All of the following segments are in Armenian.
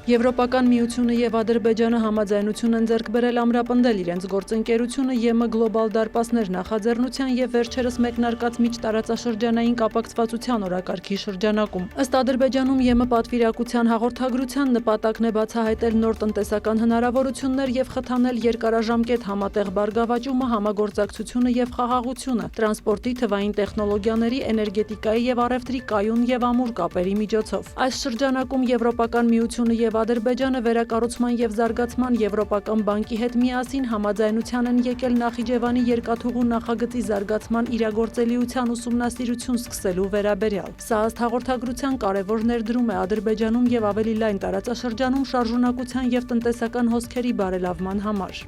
Եվրոպական միությունը եւ Ադրբեջանը համաձայնություն են ձեռք բերել ամրապնդել իրենց գործընկերությունը ԵՄ գլոբալ դարպասներ նախաձեռնության եւ վերջերս մեկնարկած միջտարածաշրջանային կապակցվածության օրակարգի շրջանակում։ Ըստ Ադրբեջանում ԵՄ պատվիրակության հաղորդագրության նպատակն է բացահայտել նոր տնտեսական հնարավորություններ եւ խթանել երկարաժամկետ համատեղ բարգավաճումը, համագործակցությունը եւ խաղաղությունը, տրանսպորտի, թվային տեխնոլոգիաների, էներգետիկայի եւ առևտրի կայուն եւ ամուր կապերի միջոցով։ Այս շրջանակում Եվրոպական միությունը եւ Ադրբեջանը վերակառուցման եւ զարգացման Եվրոպական բանկի հետ միասին համաձայնության են եկել Նախիջևանի երկաթուղու նախագծի զարգացման իրագործելիության ուսումնասիրություն սկսելու վերաբերյալ։ Սա ըստ հաղորդագրության կարևոր ներդրում է Ադրբեջանում եւ ավելի լայն տարածաշրջանում շարժունակության եւ տնտեսական հոսքերի բարելավման համար։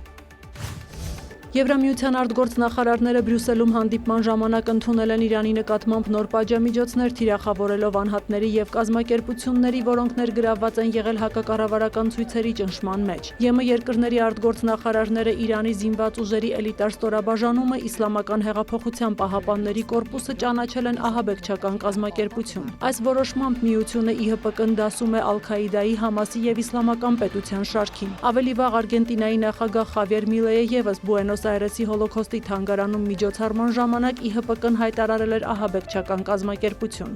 Եվրամիության արտգործնախարարները Բրյուսելում հանդիպման ժամանակ ընդունել են Իրանի նկատմամբ նոր պատժամիջոցներ, թիրախավորելով անհատների եւ կազմակերպությունների, որոնք ներգրավված են եղել հակակառավարական ցույցերի ճնշման մեջ։ ԵՄ երկրների արտգործնախարարները Իրանի զինված ուժերի էլիտար ստորաբաժանումը Իսլամական հեղափոխության պահապանների կորպուսը ճանաչել են ահաբեկչական կազմակերպություն։ Այս որոշմամբ միությունը ԻՀՊԿ-ն դասում է Ալ-Քաիդայի, Համասի եւ Իսլամական պետության շարքին։ Ավելի վաղ Արգենտինայի նախագահ Խավիեր Միլեյը եւս Բուենոս Այրեսի հոլոքոստի թանգարանում միջոցառման ժամանակ ԻՀՊԿ-ն հայտարարել էր ահաբեկչական կազմակերպություն։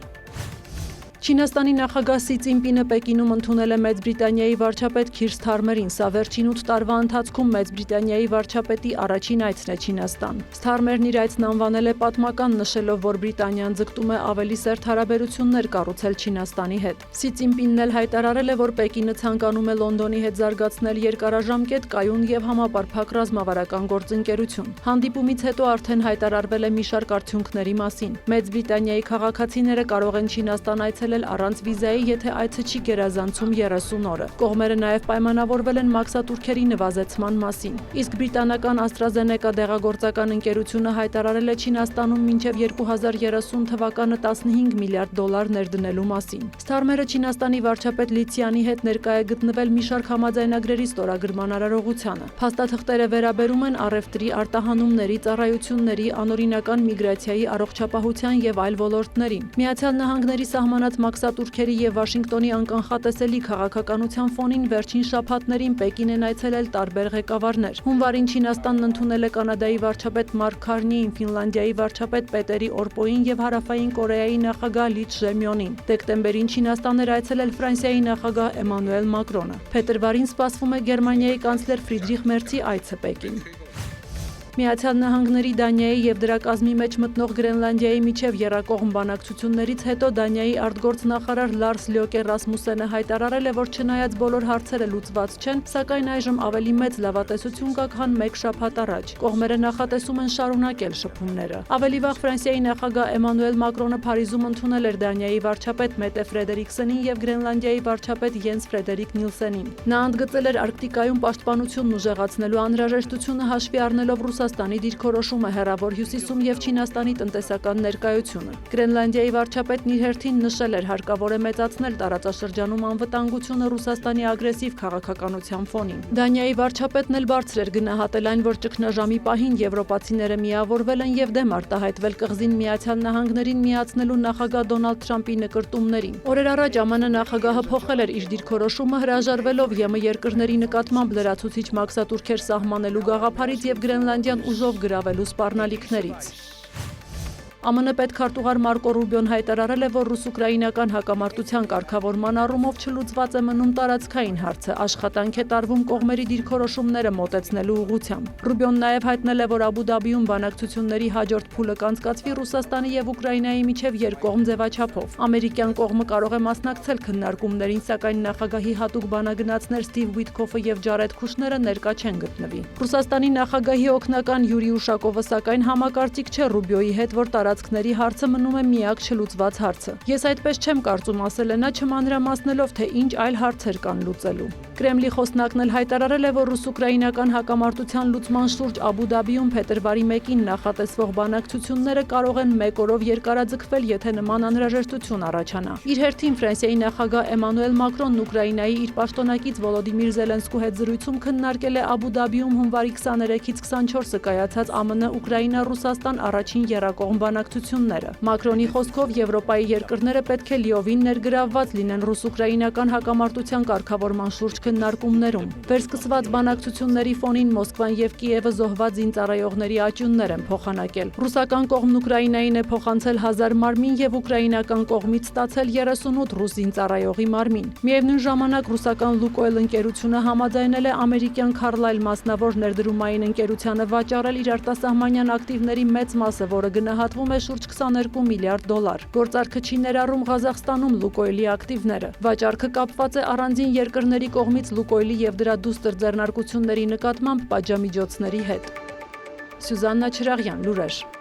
Չինաստանի նախագահ Սի Ցինպինը Պեկինում ընդունել է Մեծ Բրիտանիայի վարչապետ Քիր Սթարմերին։ Սա վերջին 8 տարվա ընթացքում Մեծ Բրիտանիայի վարչապետի առաջին այցն է Չինաստան։ Սթարմերն իր այցն անվանել է պատմական, նշելով, որ Բրիտանիան ձգտում է ավելի սերտ հարաբերություններ կառուցել Չինաստանի հետ։ Սի Ցինպինն էլ հայտարարել է, որ Պեկինը ցանկանում է Լոնդոնի հետ զարգացնել երկարաժամկետ, կայուն եւ համապարփակ ռազմավարական գործընկերություն։ Հանդիպումից հետո արդեն հայտարարվել է մի շարք արդյունքների մասին։ Մեծ Բրիտանիայի քաղաքացիները կարող են Չինաստան այցելել առանց վիզայի, եթե այցը չի գերազանցում 30 օրը։ Կողմերը նաև պայմանավորվել են մաքսատուրքերի նվազեցման մասին։ Իսկ բրիտանական AstraZeneca դեղագործական ընկերությունը հայտարարել է Չինաստանում մինչև 2030 թվականը $15 միլիարդ ներդնելու մասին։ Սթարմերը Չինաստանի վարչապետ Լի Ցյանի հետ ներկա է գտնվել մի շարք համաձայնագրերի ստորագրման արարողությանը։ Փաստաթղթերը վերաբերում են առևտրի, արտահանումների, ծառայությունների, անօրինական միգրացիայի, առողջապահության եւ այլ ոլորտներին։ Միացյալ Նահանգների սահմանած մաքսատուրքերի եւ Վաշինգտոնի անկանխատեսելի քաղաքականության ֆոնին վերջին շաբաթներին Պեկին են այցելել տարբեր ղեկավարներ։ Հունվարին Չինաստանն ընդունել է Կանադայի վարչապետ Մարկ Քարնիին, Ֆինլանդիայի վարչապետ Պետերի Օրպոին եւ Հարավային Կորեայի նախագահ Լի Չժեմյոնին։ Դեկտեմբերին Չինաստան էր այցելել Ֆրանսիայի նախագահ Էմանուել Մակրոնը։ Փետրվարին սպասվում է Գերմանիայի կանցլեր Ֆրիդրիխ Մերցի այցը Պեկին։ Միացյալ Նահանգների, Դանիայի եւ դրա կազմի մեջ մտնող Գրենլանդիայի միջև եռակողմ բանակցություններից հետո Դանիայի արտգործնախարար Լարս Լյոկե Ռասմուսենը հայտարարել է, որ չնայած բոլոր հարցերը լուծված չեն, սակայն այժմ ավելի մեծ լավատեսություն կա, քան մեկ շաբաթ առաջ։ Կողմերը նախատեսում են շարունակել շփումները։ Ավելի վաղ Ֆրանսիայի նախագահ Էմանուել Մակրոնը Փարիզում ընդունել էր Դանիայի վարչապետ Մետե Ֆրեդերիկսենին եւ Գրենլանդիայի վարչապետ Յենս Ֆրեդերիկ Նիլսենին։ Նա ընդգծել էր Արկտիկայում պաշտպանությունն ուժեղացնելու անհրաժեշտությունը, հաշվի առնելով Ռուսաստանի դիրքորոշումը հեռավոր հյուսիսում եւ Չինաստանի տնտեսական ներկայությունը։ Գրենլանդիայի վարչապետն իր հերթին նշել էր, հարկավոր է մեծացնել տարածաշրջանում անվտանգությունը Ռուսաստանի ագրեսիվ քաղաքականության ֆոնին։ Դանիայի վարչապետն էլ բարձր էր գնահատել այն, որ ճգնաժամի պահին եվրոպացիները միավորվել են եւ դեմ արտահայտվել կղզին Միացյալ Նահանգներին միացնելու նախագահ Դոնալդ Թրամփի նկրտումներին։ Օրեր առաջ ԱՄՆ նախագահը փոխել էր իր դիրքորոշումը, հրաժարվելով ԵՄ երկրների նկատմամբ լրացուցիչ մաքսատուրքեր սահմանելու գաղափարից եւ Գրենլանդիան ուժով գրավելու սպառնալիքներից։ ԱՄՆ պետքարտուղար Մարկո Ռուբիոն հայտարարել է, որ ռուս-ուկրաինական հակամարտության կարգավորման առումով չլուծված է մնում տարածքային հարցը, աշխատանք է տարվում կողմերի դիրքորոշումները մոտեցնելու ուղղությամբ։ Ռուբիոն նաև հայտնել է, որ Աբու Դաբիում բանակցությունների հաջորդ փուլը կանցկացվի Ռուսաստանի եւ Ուկրաինայի միջև երկկողմ ձևաչափով։ Ամերիկյան կողմը կարող է մասնակցել քննարկումներին, սակայն նախագահի հատուկ բանագնացներ Ստիվ Ուիթքոֆը եւ Ջարեդ Քուշները ներկա չեն գտնվի։ Ռուսաստանի նախագահի օգնական Յուրի Ուշակովը սակայն համակարծիք չէ Ռուբիոյի հետ, որ տարածքների հարցը մնում է միակ չլուծված հարցը։ Ես այդպես չեմ կարծում, ասել է նա, չմանրամասնելով, թե ինչ այլ հարցեր կան լուծելու։ Կրեմլի խոսնակն էլ հայտարարել է, որ ռուս-ուկրաինական հակամարտության լուծման շուրջ Աբու Դաբիում փետրվարի 1-ին նախատեսվող բանակցությունները կարող են 1 օրով երկարաձգվել, եթե նման անհրաժեշտություն առաջանա։ Իր հերթին Ֆրանսիայի նախագահ Էմանուել Մակրոնն Ուկրաինայի իր պաշտոնակից Վոլոդիմիր Զելենսկու հետ զրույցում քննարկել է Աբու Դաբիում հունվարի 23-ից 24-ը կայացած ԱՄՆ-Ուկրաինա-Ռուսաստան առաջին եռակողմ բանակցությունները։ Մակրոնի խոսքով Եվրոպայի երկրները պետք է լիովին ներգրավված լինեն ռուս-ուկրաինական հակամարտության կարգավորման շուրջ քննարկումներում։ Վերսկսված բանակցությունների ֆոնին Մոսկվան եւ Կիևը զոհված զինծառայողների աճյուններ են փոխանակել։ Ռուսական կողմն Ուկրաինային է փոխանցել 1000 մարմին եւ ուկրաինական կողմից ստացել 38 ռուս զինծառայողի մարմին։ Միևնույն ժամանակ ռուսական Լուկոյլ ընկերությունը համաձայնել է ամերիկյան Carlyle մասնավոր ներդրումային ընկերությանը վաճառել իր արտասահմանյան ակտիվների մեծ մասը, որը գնահատվում է շուրջ 22 միլիարդ դոլար։ Գործարքը չի ներառում Ղազախստանում Լուկոյլի ակտիվները։ Վաճառքը կապված է առանձին երկրների կողմից Լուկոյլի եւ դրա դուստր ձեռնարկությունների նկատմամբ պատժամիջոցների հետ։ Սյուզաննա Չրաղյան, լուրեր։